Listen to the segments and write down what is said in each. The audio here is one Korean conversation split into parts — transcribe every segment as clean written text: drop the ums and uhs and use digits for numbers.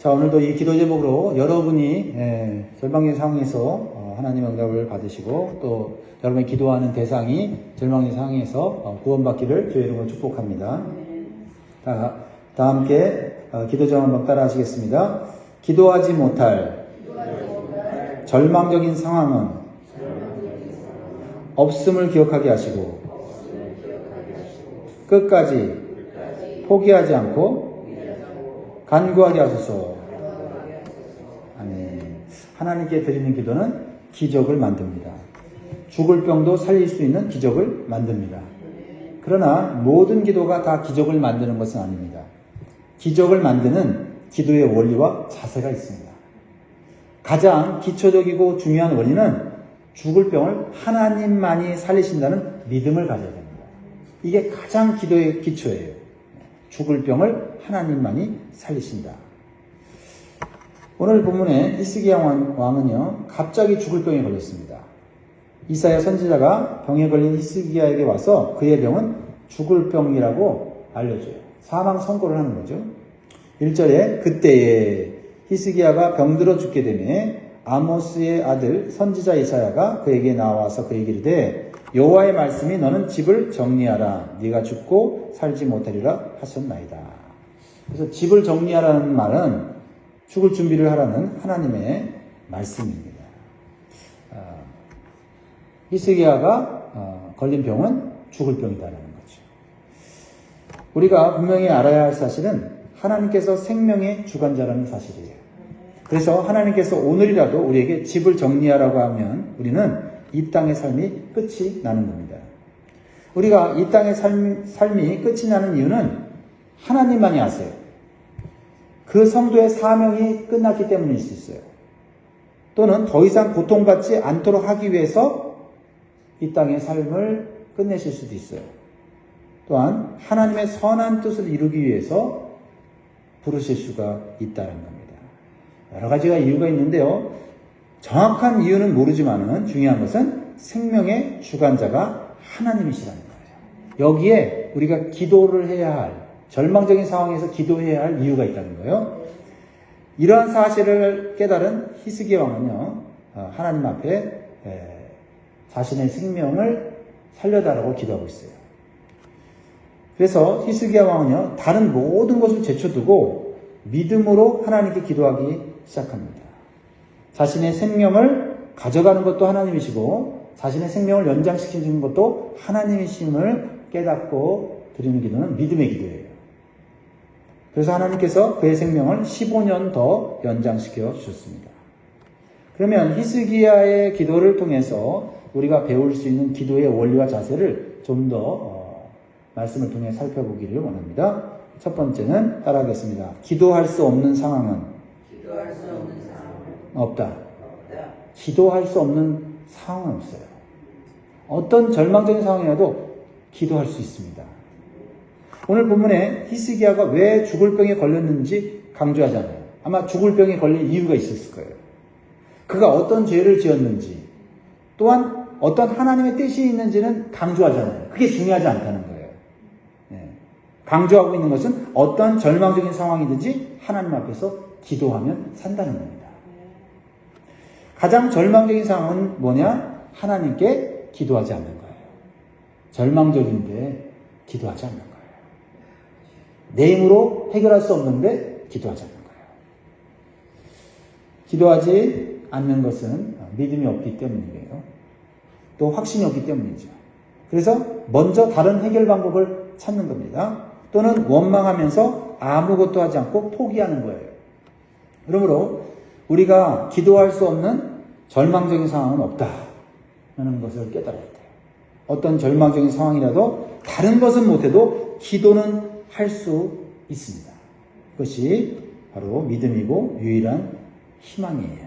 자, 오늘도 이 기도 제목으로 여러분이 절망의 상황에서 하나님의 응답을 받으시고 또 여러분이 기도하는 대상이 절망의 상황에서 구원받기를 주의 이름으로 축복합니다. 다 함께 기도 제목 한번 따라 하시겠습니다. 기도하지 못할 절망적인 상황은 없음을 기억하게 하시고 끝까지 포기하지 않고 간구하게 하소서. 아멘. 하나님께 드리는 기도는 기적을 만듭니다. 죽을 병도 살릴 수 있는 기적을 만듭니다. 그러나 모든 기도가 다 기적을 만드는 것은 아닙니다. 기적을 만드는 기도의 원리와 자세가 있습니다. 가장 기초적이고 중요한 원리는 죽을 병을 하나님만이 살리신다는 믿음을 가져야 됩니다. 이게 가장 기도의 기초예요. 죽을 병을 하나님만이 살리신다. 오늘 본문에 히스기야 왕은요, 갑자기 죽을 병에 걸렸습니다. 이사야 선지자가 병에 걸린 히스기야에게 와서 그의 병은 죽을 병이라고 알려줘요. 사망 선고를 하는 거죠. 1절에 그때에 히스기야가 병들어 죽게 되매 아모스의 아들 선지자 이사야가 그에게 나와서 그에게 이르되 여호와의 말씀이 너는 집을 정리하라. 네가 죽고 살지 못하리라 하셨나이다. 그래서 집을 정리하라는 말은 죽을 준비를 하라는 하나님의 말씀입니다. 히스기야가 걸린 병은 죽을 병이다라는 거죠. 우리가 분명히 알아야 할 사실은 하나님께서 생명의 주관자라는 사실이에요. 그래서 하나님께서 오늘이라도 우리에게 집을 정리하라고 하면 우리는 이 땅의 삶이 끝이 나는 겁니다. 우리가 이 땅의 삶이 끝이 나는 이유는 하나님만이 아세요. 그 성도의 사명이 끝났기 때문일 수 있어요. 또는 더 이상 고통받지 않도록 하기 위해서 이 땅의 삶을 끝내실 수도 있어요. 또한 하나님의 선한 뜻을 이루기 위해서 부르실 수가 있다는 겁니다. 여러 가지가 이유가 있는데요. 정확한 이유는 모르지만은 중요한 것은 생명의 주관자가 하나님이시라는 거예요. 여기에 우리가 기도를 해야 할, 절망적인 상황에서 기도해야 할 이유가 있다는 거예요. 이러한 사실을 깨달은 히스기야 왕은요, 하나님 앞에 자신의 생명을 살려달라고 기도하고 있어요. 그래서 히스기야 왕은요, 다른 모든 것을 제쳐두고 믿음으로 하나님께 기도하기 시작합니다. 자신의 생명을 가져가는 것도 하나님이시고 자신의 생명을 연장시키는 것도 하나님이심을 깨닫고 드리는 기도는 믿음의 기도예요. 그래서 하나님께서 그의 생명을 15년 더 연장시켜 주셨습니다. 그러면 히스기야의 기도를 통해서 우리가 배울 수 있는 기도의 원리와 자세를 좀 더 말씀을 통해 살펴보기를 원합니다. 첫 번째는 따라하겠습니다. 기도할 수 없는 상황은 없다. 기도할 수 없는 상황은 없어요. 어떤 절망적인 상황이라도 기도할 수 있습니다. 오늘 본문에 히스기야가 왜 죽을 병에 걸렸는지 강조하잖아요. 아마 죽을 병에 걸릴 이유가 있었을 거예요. 그가 어떤 죄를 지었는지, 또한 어떤 하나님의 뜻이 있는지는 강조하잖아요. 그게 중요하지 않다는 거예요. 강조하고 있는 것은 어떤 절망적인 상황이든지 하나님 앞에서 기도하면 산다는 겁니다. 가장 절망적인 상황은 뭐냐? 하나님께 기도하지 않는 거예요. 절망적인데 기도하지 않는 거예요. 내 힘으로 해결할 수 없는데 기도하지 않는 거예요. 기도하지 않는 것은 믿음이 없기 때문이에요. 또 확신이 없기 때문이죠. 그래서 먼저 다른 해결 방법을 찾는 겁니다. 또는 원망하면서 아무것도 하지 않고 포기하는 거예요. 그러므로 우리가 기도할 수 없는 절망적인 상황은 없다는 것을 깨달아야 돼요. 어떤 절망적인 상황이라도 다른 것은 못해도 기도는 할 수 있습니다. 그것이 바로 믿음이고 유일한 희망이에요.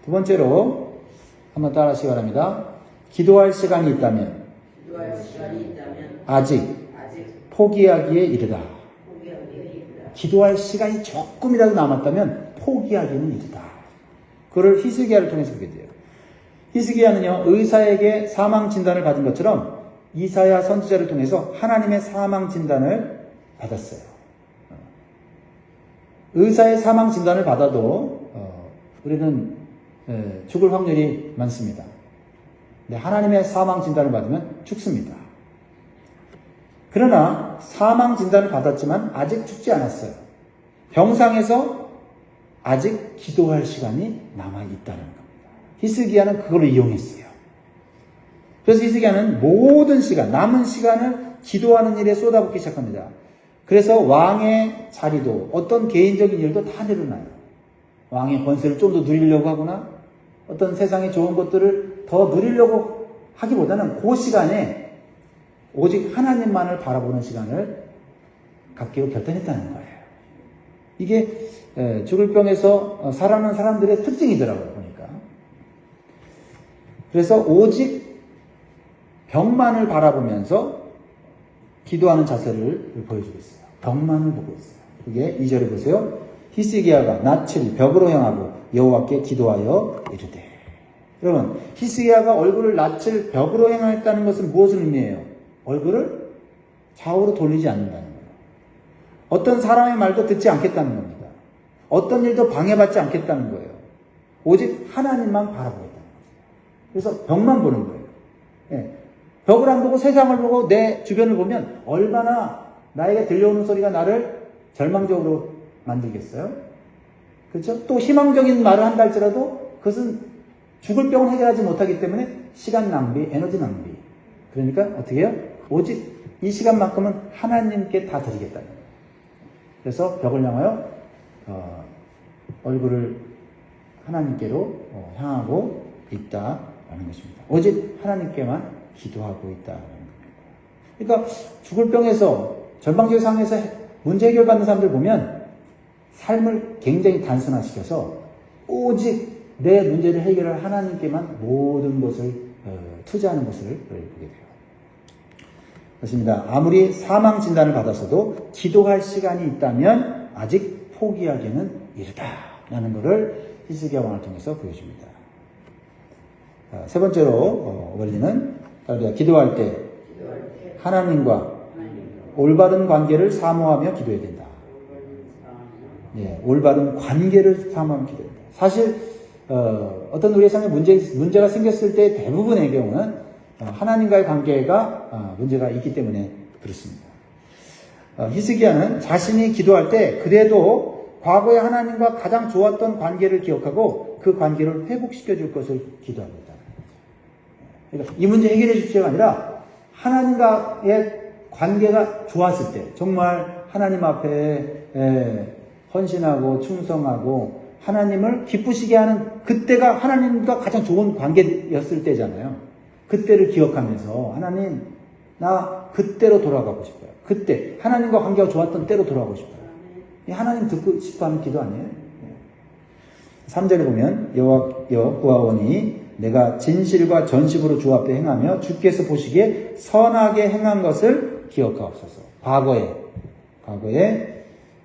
두 번째로 한번 따라 하시기 바랍니다. 기도할 시간이 있다면 아직 포기하기에 이르다. 기도할 시간이 조금이라도 남았다면 포기하기는 이르다. 그걸 히스기야를 통해서 보게 돼요. 히스기야는요, 의사에게 사망 진단을 받은 것처럼 이사야 선지자를 통해서 하나님의 사망 진단을 받았어요. 의사의 사망 진단을 받아도 우리는 죽을 확률이 많습니다. 근데 하나님의 사망 진단을 받으면 죽습니다. 그러나 사망 진단을 받았지만 아직 죽지 않았어요. 병상에서 아직 기도할 시간이 남아있다는 겁니다. 히스기야는 그걸 이용했어요. 그래서 히스기야는 모든 시간, 남은 시간을 기도하는 일에 쏟아붓기 시작합니다. 그래서 왕의 자리도 어떤 개인적인 일도 다 내려놔요. 왕의 권세를 좀 더 누리려고 하거나 어떤 세상의 좋은 것들을 더 누리려고 하기보다는 그 시간에 오직 하나님만을 바라보는 시간을 갖기로 결단했다는 거예요. 이게 죽을 병에서 살아가는 사람들의 특징이더라고요, 보니까. 그래서 오직 병만을 바라보면서 기도하는 자세를 보여주고 있어요. 병만을 보고 있어요. 그게 2절에 보세요. 히스기야가 낯을 벽으로 향하고 여호와께 기도하여 이르되. 여러분, 히스기야가 얼굴을 낯을 벽으로 향했다는 것은 무엇을 의미해요? 얼굴을 좌우로 돌리지 않는다는 거예요. 어떤 사람의 말도 듣지 않겠다는 겁니다. 어떤 일도 방해받지 않겠다는 거예요. 오직 하나님만 바라보겠다는 거예요. 그래서 벽만 보는 거예요. 예. 벽을 안 보고 세상을 보고 내 주변을 보면 얼마나 나에게 들려오는 소리가 나를 절망적으로 만들겠어요? 그렇죠? 또 희망적인 말을 한다 할지라도 그것은 죽을 병을 해결하지 못하기 때문에 시간 낭비, 에너지 낭비. 그러니까 어떻게 해요? 오직 이 시간만큼은 하나님께 다 드리겠다는 거예요. 그래서 벽을 향하여 얼굴을 하나님께로 향하고 있다라는 것입니다. 오직 하나님께만 기도하고 있다는 겁니다. 그러니까 죽을 병에서 절망적인 상황에서 문제 해결받는 사람들 보면 삶을 굉장히 단순화시켜서 오직 내 문제를 해결할 하나님께만 모든 것을 투자하는 것을 보게 돼요. 그렇습니다. 아무리 사망 진단을 받았어도 기도할 시간이 있다면 아직 포기하기는 이르다라는 것을 히스기야 왕을 통해서 보여줍니다. 세 번째로 우리는 기도할 때 하나님과 올바른 관계를 사모하며 기도해야 된다. 예, 올바른 관계를 사모하며 기도해야 된다. 사실 어떤 우리의 삶에 문제가 생겼을 때 대부분의 경우는 하나님과의 관계가 문제가 있기 때문에 그렇습니다. 히스기야는 자신이 기도할 때 그래도 과거에 하나님과 가장 좋았던 관계를 기억하고 그 관계를 회복시켜 줄 것을 기도하고 있다. 그러니까 이 문제 해결해 주십시오가 아니라 하나님과의 관계가 좋았을 때 정말 하나님 앞에 헌신하고 충성하고 하나님을 기쁘시게 하는 그때가 하나님과 가장 좋은 관계였을 때잖아요. 그때를 기억하면서 하나님 나 그때로 돌아가고 싶어요. 그때 하나님과 관계가 좋았던 때로 돌아가고 싶어요. 하나님 듣고 싶어하는 기도 아니에요? 3절에 보면 여호와오니 내가 진실과 전심으로 주 앞에 행하며 주께서 보시기에 선하게 행한 것을 기억하옵소서. 과거에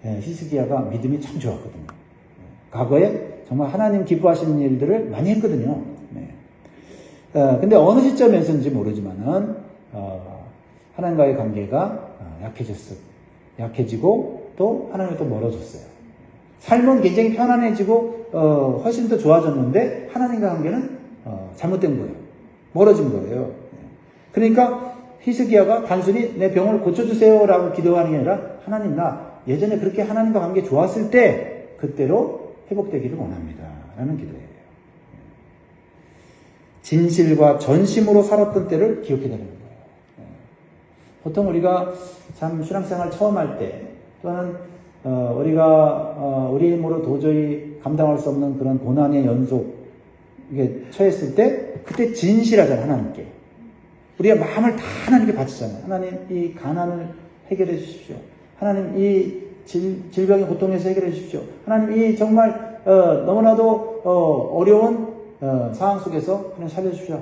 히스기야가 믿음이 참 좋았거든요. 과거에 정말 하나님 기뻐하시는 일들을 많이 했거든요. 근데 어느 시점에서인지 모르지만은 하나님과의 관계가 약해지고 또 하나님과 또 멀어졌어요. 삶은 굉장히 편안해지고 훨씬 더 좋아졌는데 하나님과 관계는 잘못된 거예요. 멀어진 거예요. 그러니까 히스기야가 단순히 내 병을 고쳐주세요라고 기도하는 게 아니라 하나님 나 예전에 그렇게 하나님과 관계 좋았을 때 그때로 회복되기를 원합니다. 라는 기도예요. 진실과 전심으로 살았던 때를 기억해야 되는 거예요. 보통 우리가 참 신앙생활 처음 할 때 또는 우리가 우리 힘으로 도저히 감당할 수 없는 그런 고난의 연속에 처했을 때 그때 진실하잖아요. 하나님께. 우리가 마음을 다 하나님께 바치잖아요. 하나님 이 가난을 해결해 주십시오. 하나님 이 질병의 고통에서 해결해 주십시오. 하나님 이 정말 너무나도 어려운 상황 속에서 그냥 살려주십시오.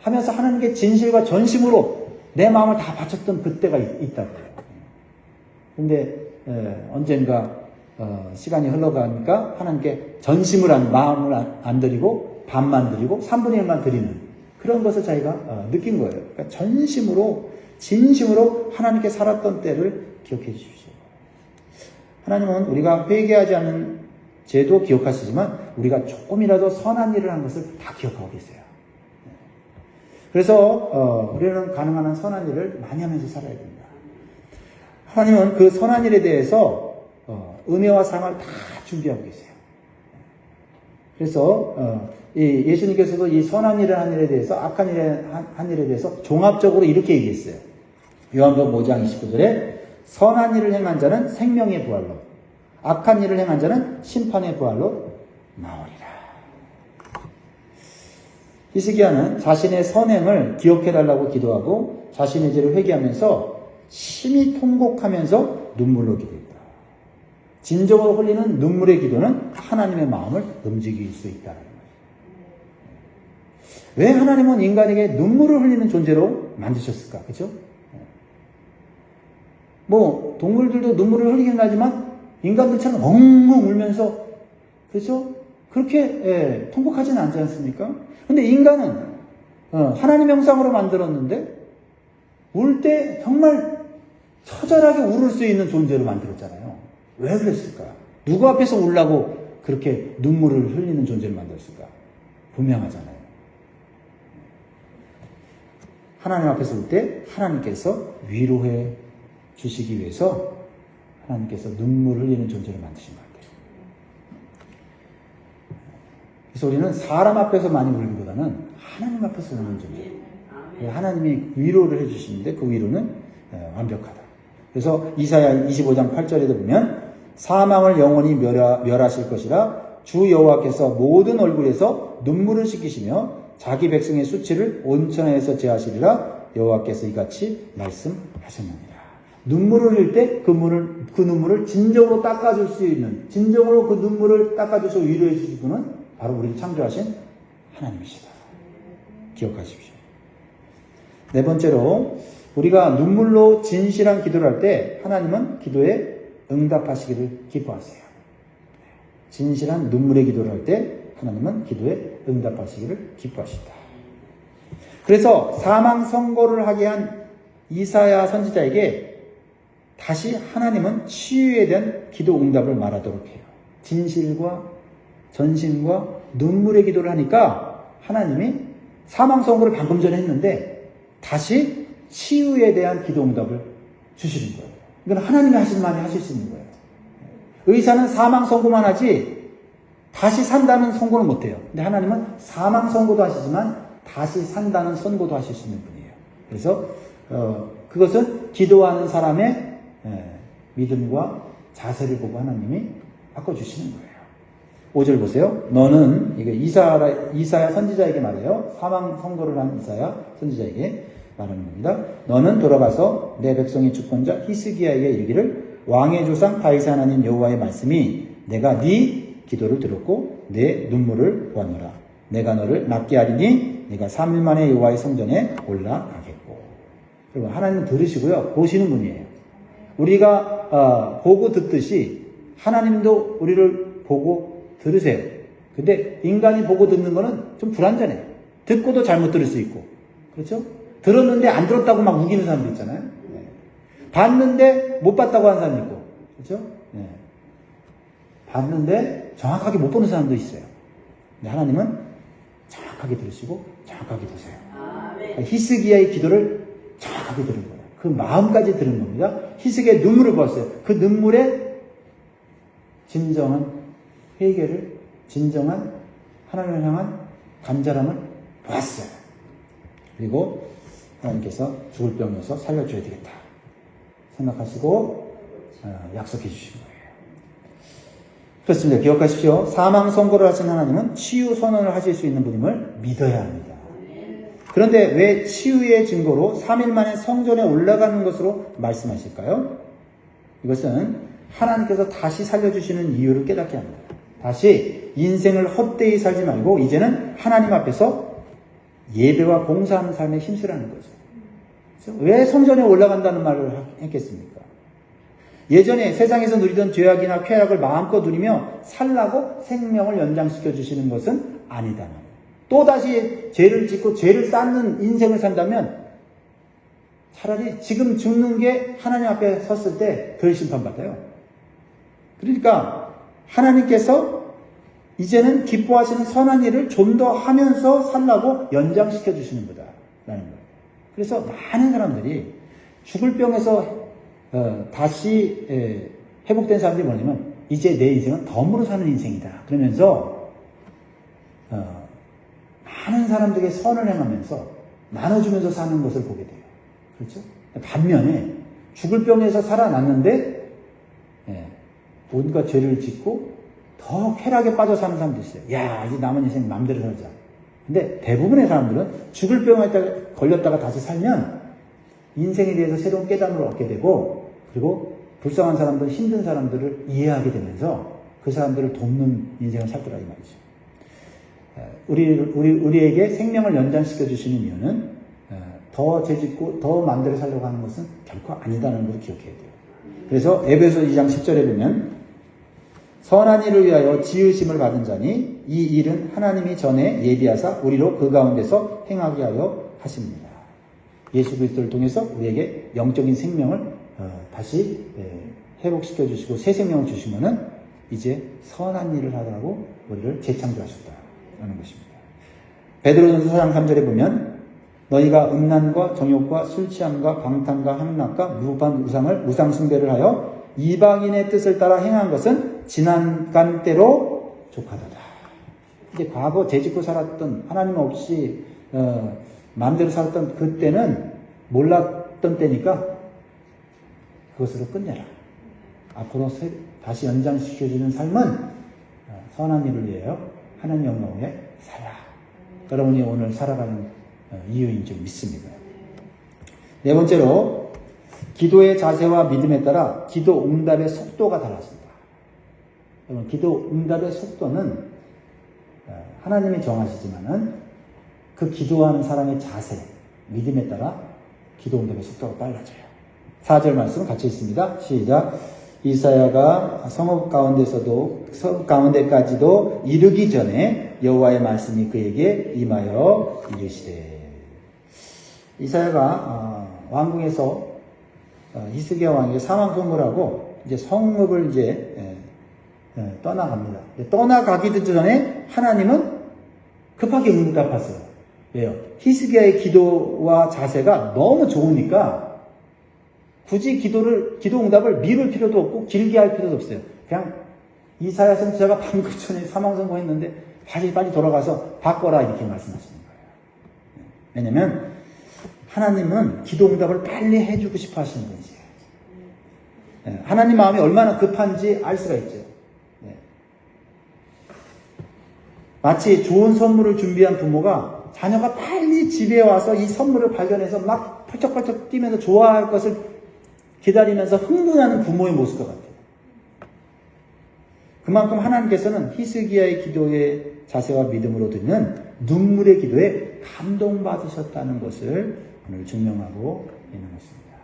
하면서 하나님께 진실과 전심으로 내 마음을 다 바쳤던 그때가 있다고요. 근데 언젠가 시간이 흘러가니까 하나님께 전심을 마음을 안 드리고 반만 드리고 3분의 1만 드리는 그런 것을 자기가 느낀 거예요. 그러니까 전심으로 진심으로 하나님께 살았던 때를 기억해 주십시오. 하나님은 우리가 회개하지 않은 죄도 기억하시지만 우리가 조금이라도 선한 일을 한 것을 다 기억하고 계세요. 그래서 우리는 가능한 한 선한 일을 많이 하면서 살아야 됩니다. 하나님은 그 선한 일에 대해서 은혜와 상을 다 준비하고 계세요. 그래서 예수님께서도 이 선한 일을 한 일에 대해서 악한 일을 한 일에 대해서 종합적으로 이렇게 얘기했어요. 요한복음 5장 29절에 선한 일을 행한 자는 생명의 부활로, 악한 일을 행한 자는 심판의 부활로 나오리라. 히스기야는 자신의 선행을 기억해달라고 기도하고 자신의 죄를 회개하면서 심히 통곡하면서 눈물로 기도했다. 진정으로 흘리는 눈물의 기도는 하나님의 마음을 움직일 수 있다는 거예요. 왜 하나님은 인간에게 눈물을 흘리는 존재로 만드셨을까? 그렇죠? 뭐 동물들도 눈물을 흘리긴 하지만 인간들처럼 엉엉 울면서 그렇죠? 그렇게 통곡하지는 않지 않습니까? 근데 인간은 하나님의 형상으로 만들었는데 울 때 정말 처절하게 울을 수 있는 존재로 만들었잖아요. 왜 그랬을까? 누구 앞에서 울라고 그렇게 눈물을 흘리는 존재를 만들었을까? 분명하잖아요. 하나님 앞에서 울 때 하나님께서 위로해 주시기 위해서 하나님께서 눈물을 흘리는 존재를 만드신 것 같아요. 그래서 우리는 사람 앞에서 많이 울기보다는 하나님 앞에서 우는 존재. 하나님이 위로를 해주시는데 그 위로는 완벽하다. 그래서 이사야 25장 8절에도 보면 사망을 영원히 멸하실 것이라 주 여호와께서 모든 얼굴에서 눈물을 씻기시며 자기 백성의 수치를 온천에서 제하시리라 여호와께서 이같이 말씀하셨느니라. 눈물을 흘릴 때 그 눈물을 진정으로 닦아줄 수 있는, 진정으로 그 눈물을 닦아줘서 위로해 주실 분은 바로 우리를 창조하신 하나님이시다. 기억하십시오. 네 번째로 우리가 눈물로 진실한 기도를 할 때 하나님은 기도에 응답하시기를 기뻐하세요. 진실한 눈물의 기도를 할 때 하나님은 기도에 응답하시기를 기뻐하신다. 그래서 사망 선고를 하게 한 이사야 선지자에게 다시 하나님은 치유에 대한 기도 응답을 말하도록 해요. 진실과 전심과 눈물의 기도를 하니까 하나님이 사망 선고를 방금 전에 했는데 다시 치유에 대한 기도 응답을 주시는 거예요. 이건 하나님이 하신 말이 하실 수 있는 거예요. 의사는 사망 선고만 하지 다시 산다는 선고는 못해요. 근데 하나님은 사망 선고도 하시지만 다시 산다는 선고도 하실 수 있는 분이에요. 그래서 그것은 기도하는 사람의 믿음과 자세를 보고 하나님이 바꿔주시는 거예요. 5절 보세요. 너는, 이게 이사야 선지자에게 말해요. 사망 선고를 한 이사야 선지자에게 말하는 겁니다. 너는 돌아가서 내 백성의 주권자 히스기야에게 이르기를 왕의 조상 다윗의 하나님 여호와의 말씀이 내가 네 기도를 들었고 내 눈물을 보았노라. 내가 너를 낫게 하리니 네가 3일 만에 여호와의 성전에 올라가겠고. 여러분, 하나님은 들으시고요. 보시는 분이에요. 우리가 보고 듣듯이 하나님도 우리를 보고 들으세요. 근데 인간이 보고 듣는 거는 좀 불완전해. 듣고도 잘못 들을 수 있고. 그렇죠? 들었는데 안 들었다고 막 우기는 사람도 있잖아요. 네. 봤는데 못 봤다고 하는 사람도 있고. 그렇죠? 네. 봤는데 정확하게 못 보는 사람도 있어요. 근데 하나님은 정확하게 들으시고 정확하게 보세요. 히스기야의 기도를 정확하게 들은 거예요. 그 마음까지 들은 겁니다. 히스기야의 눈물을 보았어요. 그 눈물에 진정한 회개를, 진정한 하나님을 향한 간절함을 보았어요. 그리고 하나님께서 죽을 병이어서 살려줘야 되겠다 생각하시고 약속해 주신 거예요. 그렇습니다. 기억하십시오. 사망 선고를 하신 하나님은 치유 선언을 하실 수 있는 분임을 믿어야 합니다. 그런데 왜 치유의 증거로 3일 만에 성전에 올라가는 것으로 말씀하실까요? 이것은 하나님께서 다시 살려주시는 이유를 깨닫게 합니다. 다시 인생을 헛되이 살지 말고 이제는 하나님 앞에서 예배와 봉사하는 삶에 힘쓰라는 거죠. 그렇죠? 왜 성전에 올라간다는 말을 했겠습니까? 예전에 세상에서 누리던 죄악이나 쾌락을 마음껏 누리며 살라고 생명을 연장시켜 주시는 것은 아니다. 또다시 죄를 짓고 죄를 쌓는 인생을 산다면 차라리 지금 죽는 게 하나님 앞에 섰을 때 덜 심판받아요. 그러니까 하나님께서 이제는 기뻐하시는 선한 일을 좀 더 하면서 살라고 연장시켜 주시는 거다라는 거예요. 그래서 많은 사람들이 죽을 병에서 다시 회복된 사람들이 뭐냐면 이제 내 인생은 덤으로 사는 인생이다. 그러면서 많은 사람들에게 선을 행하면서 나눠주면서 사는 것을 보게 돼요. 그렇죠? 반면에 죽을 병에서 살아났는데 온갖 죄를 짓고 더 쾌락에 빠져 사는 사람도 있어요. 야, 이제 남은 인생 마음대로 살자. 근데 대부분의 사람들은 죽을 병에 걸렸다가 다시 살면 인생에 대해서 새로운 깨달음을 얻게 되고, 그리고 불쌍한 사람들, 힘든 사람들을 이해하게 되면서 그 사람들을 돕는 인생을 살더라 이 말이죠. 우리에게 생명을 연장시켜 주시는 이유는 더 죄짓고 더 마음대로 살려고 하는 것은 결코 아니다는 걸 기억해야 돼요. 그래서 에베소 2장 10절에 보면 선한 일을 위하여 지으심을 받은 자니 이 일은 하나님이 전에 예비하사 우리로 그 가운데서 행하게 하여 하십니다. 예수 그리스도를 통해서 우리에게 영적인 생명을 다시 회복시켜 주시고 새 생명을 주시면은 이제 선한 일을 하라고 우리를 재창조하셨다라는 것입니다. 베드로전서 4장 3절에 보면 너희가 음란과 정욕과 술 취함과 방탕과 향락과 무반 우상 숭배를 하여 이방인의 뜻을 따라 행한 것은 지난간 때로 족하도다. 이제 과거 죄짓고 살았던 하나님 없이 마음대로 살았던 그때는 몰랐던 때니까 그것으로 끝내라. 앞으로 다시 연장시켜주는 삶은 선한 일을 위하여 하나님 영광 위에 살라. 여러분이 오늘 살아가는 이유인 줄 믿습니다. 네 번째로 기도의 자세와 믿음에 따라 기도 응답의 속도가 달라진다. 여러분, 기도 응답의 속도는 하나님이 정하시지만은 그 기도하는 사람의 자세, 믿음에 따라 기도 응답의 속도가 빨라져요. 4절 말씀 같이 있습니다. 시작. 이사야가 성읍 가운데까지도 이르기 전에 여호와의 말씀이 그에게 임하여 이르시되. 이사야가 왕궁에서 히스기야 왕에게 사망 선고를 하고 이제 성읍을 이제 떠나갑니다. 떠나가기도 전에 하나님은 급하게 응답하세요. 왜요? 히스기야의 기도와 자세가 너무 좋으니까 굳이 기도 응답을 미룰 필요도 없고 길게 할 필요도 없어요. 그냥 이사야 선지자가 방금 전에 사망 선고했는데 빨리 돌아가서 바꿔라 이렇게 말씀하시는 거예요. 왜냐면 하나님은 기도 응답을 빨리 해주고 싶어 하시는 분이세요. 하나님 마음이 얼마나 급한지 알 수가 있죠. 마치 좋은 선물을 준비한 부모가 자녀가 빨리 집에 와서 이 선물을 발견해서 막 펄쩍펄쩍 뛰면서 좋아할 것을 기다리면서 흥분하는 부모의 모습과 같아요. 그만큼 하나님께서는 히스기야의 기도의 자세와 믿음으로 드리는 눈물의 기도에 감동받으셨다는 것을 오늘 증명하고 있는 것입니다.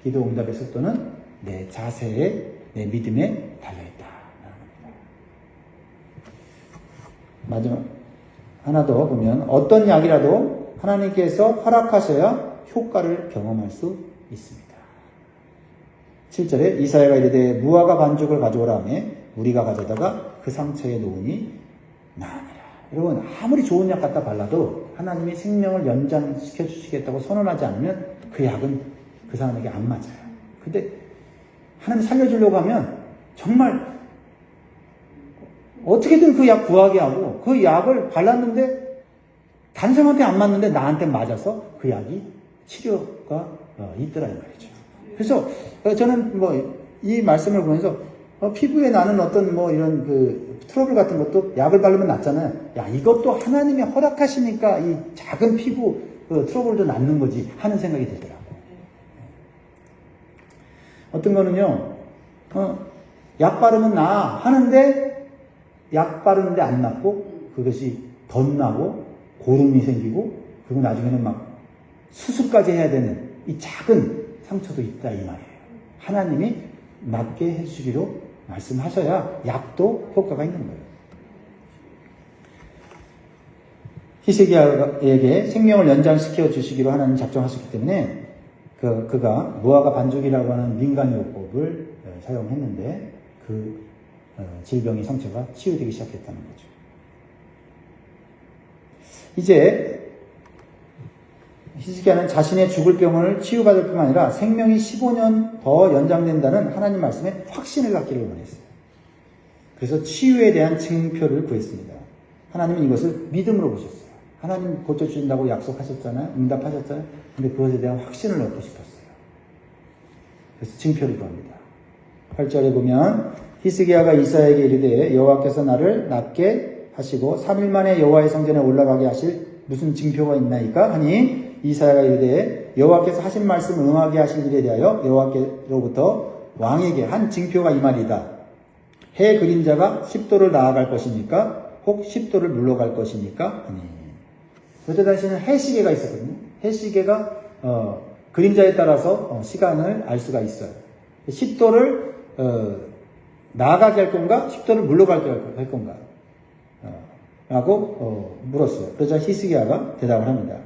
기도 응답의 속도는 내 자세에, 내 믿음에 달려있다. 마지막 하나 더 보면 어떤 약이라도 하나님께서 허락하셔야 효과를 경험할 수 있습니다. 7절에 이사야가 이르되 무화과 반죽을 가져오라 하며 우리가 가져다가 그 상처에 놓으니 나으니라. 여러분, 아무리 좋은 약 갖다 발라도 하나님이 생명을 연장시켜 주시겠다고 선언하지 않으면 그 약은 그 사람에게 안 맞아요. 근데 하나님 살려주려고 하면 정말 어떻게든 그 약 구하게 하고 그 약을 발랐는데 다른 사람한테 안 맞는데 나한테 맞아서 그 약이 치료가 있더라는 말이죠. 그래서 저는 이 말씀을 보면서 피부에 나는 어떤 이런 그 트러블 같은 것도 약을 바르면 낫잖아요. 야, 이것도 하나님이 허락하시니까 이 작은 피부 트러블도 낫는 거지 하는 생각이 들더라고요. 어떤 거는요, 약 바르면 나 하는데 약 바르는데 안 낫고 그것이 덧나고 고름이 생기고 그리고 나중에는 막 수술까지 해야 되는 이 작은 상처도 있다 이 말이에요. 하나님이 낫게 해주기로 말씀하셔야 약도 효과가 있는 거예요. 히스기야에게 생명을 연장시켜 주시기로 하나님 작정하셨기 때문에 그가 무화과 반죽이라고 하는 민간요법을 사용했는데 그 질병이 상처가 치유되기 시작했다는 거죠. 이제 히스기야는 자신의 죽을 병을 치유받을 뿐만 아니라 생명이 15년 더 연장된다는 하나님 말씀에 확신을 갖기를 원했어요. 그래서 치유에 대한 증표를 구했습니다. 하나님은 이것을 믿음으로 보셨어요. 하나님 고쳐주신다고 약속하셨잖아요. 응답하셨잖아요. 근데 그것에 대한 확신을 얻고 싶었어요. 그래서 증표를 구합니다. 8절에 보면 히스기야가 이사야에게 이르되 여호와께서 나를 낫게 하시고 3일 만에 여호와의 성전에 올라가게 하실 무슨 징표가 있나이까 하니 이사야가 이르되 여호와께서 하신 말씀 응하게 하실 일에 대하여 여호와께로부터 왕에게 한 징표가 이 말이다. 해 그림자가 10도를 나아갈 것입니까? 혹 10도를 물러갈 것입니까? 아니. 그때 당시에는 해시계가 있었거든요. 해시계가 그림자에 따라서 시간을 알 수가 있어요. 10도를 나아가게 할 건가? 10도를 물러가게 할 건가? 라고 물었어요. 그러자 히스기야가 대답을 합니다.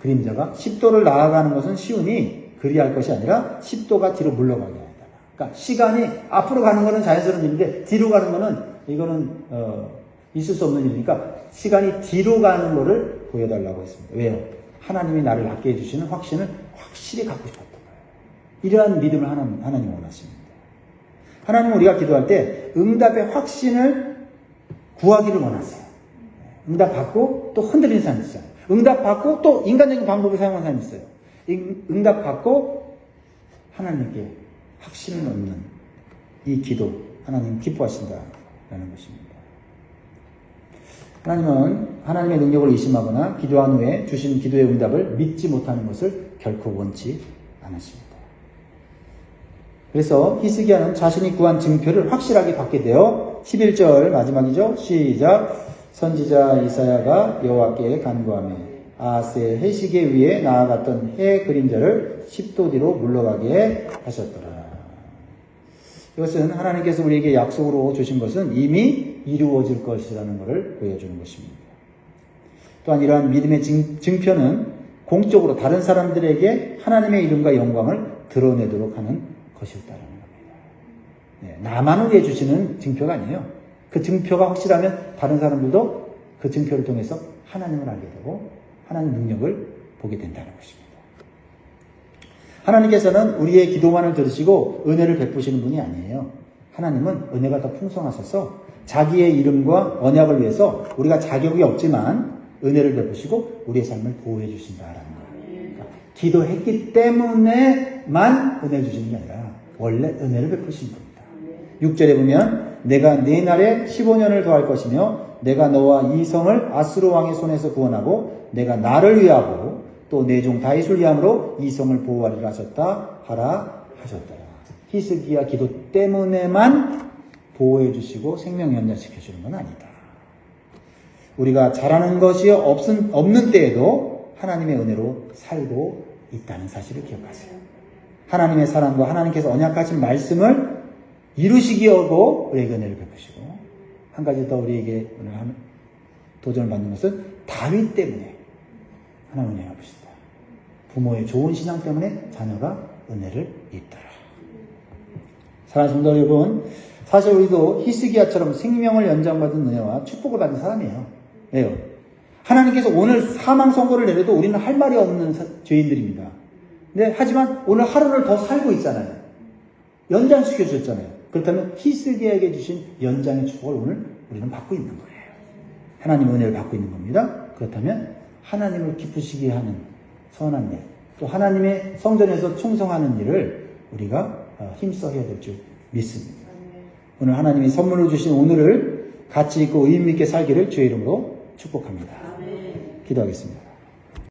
그림자가 10도를 나아가는 것은 쉬우니 그리할 것이 아니라 10도가 뒤로 물러가게 한다. 그러니까 시간이 앞으로 가는 것은 자연스러운 일인데 뒤로 가는 것은 이거는 있을 수 없는 일이니까 시간이 뒤로 가는 것을 보여달라고 했습니다. 왜요? 하나님이 나를 낫게 해주시는 확신을 확실히 갖고 싶었던 거예요. 이러한 믿음을 하나님 원하십니다. 하나님은 우리가 기도할 때 응답의 확신을 구하기를 원하세요. 응답 받고 또 흔들리는 사람이 있어요. 응답 받고 또 인간적인 방법을 사용하는 사람이 있어요. 응답 받고 하나님께 확신을 얻는 이 기도 하나님 기뻐하신다라는 것입니다. 하나님은 하나님의 능력을 의심하거나 기도한 후에 주신 기도의 응답을 믿지 못하는 것을 결코 원치 않으십니다. 그래서 히스기야는 자신이 구한 증표를 확실하게 받게 되어 11절 마지막이죠. 시작. 선지자 이사야가 여호와께 간구하며 아하스의 해시계 위에 나아갔던 해 그림자를 10도 뒤로 물러가게 하셨더라. 이것은 하나님께서 우리에게 약속으로 주신 것은 이미 이루어질 것이라는 것을 보여주는 것입니다. 또한 이러한 믿음의 증표는 공적으로 다른 사람들에게 하나님의 이름과 영광을 드러내도록 하는 것이었다는 겁니다. 네, 나만을 위해 주시는 증표가 아니에요. 그 증표가 확실하면 다른 사람들도 그 증표를 통해서 하나님을 알게 되고 하나님의 능력을 보게 된다는 것입니다. 하나님께서는 우리의 기도만을 들으시고 은혜를 베푸시는 분이 아니에요. 하나님은 은혜가 더 풍성하셔서 자기의 이름과 언약을 위해서 우리가 자격이 없지만 은혜를 베푸시고 우리의 삶을 보호해 주신다라는 거예요. 그러니까 기도했기 때문에만 은혜를 주시는 게 아니라 원래 은혜를 베푸신 겁니다. 6절에 보면 내가 네 날에 15년을 더할 것이며 내가 너와 이 성을 아수르 왕의 손에서 구원하고 내가 나를 위하고 또 내 종 다윗을 위함으로 이 성을 보호하리라 하셨더라. 히스기야 기도 때문에만 보호해 주시고 생명 연장시켜 주는 건 아니다. 우리가 잘하는 것이 없는 때에도 하나님의 은혜로 살고 있다는 사실을 기억하세요. 하나님의 사랑과 하나님께서 언약하신 말씀을 이루시기 위하고 우리에게 은혜를 베푸시고 한 가지 더 우리에게 오늘 도전을 받는 것은 다윗 때문에 하나님 은혜가 베푸신다. 부모의 좋은 신앙 때문에 자녀가 은혜를 입더라. 사랑하는 성도 여러분, 사실 우리도 히스기야처럼 생명을 연장받은 은혜와 축복을 받은 사람이에요. 왜요? 하나님께서 오늘 사망 선고를 내려도 우리는 할 말이 없는 죄인들입니다. 근데 하지만 오늘 하루를 더 살고 있잖아요. 연장시켜 주셨잖아요. 그렇다면 히스기야에게 주신 연장의 축복을 오늘 우리는 받고 있는 거예요. 하나님의 은혜를 받고 있는 겁니다. 그렇다면 하나님을 기쁘시게 하는 선한 일, 또 하나님의 성전에서 충성하는 일을 우리가 힘써 해야 될 줄 믿습니다. 오늘 하나님이 선물로 주신 오늘을 가치 있고 의미 있게 살기를 주의 이름으로 축복합니다. 기도하겠습니다.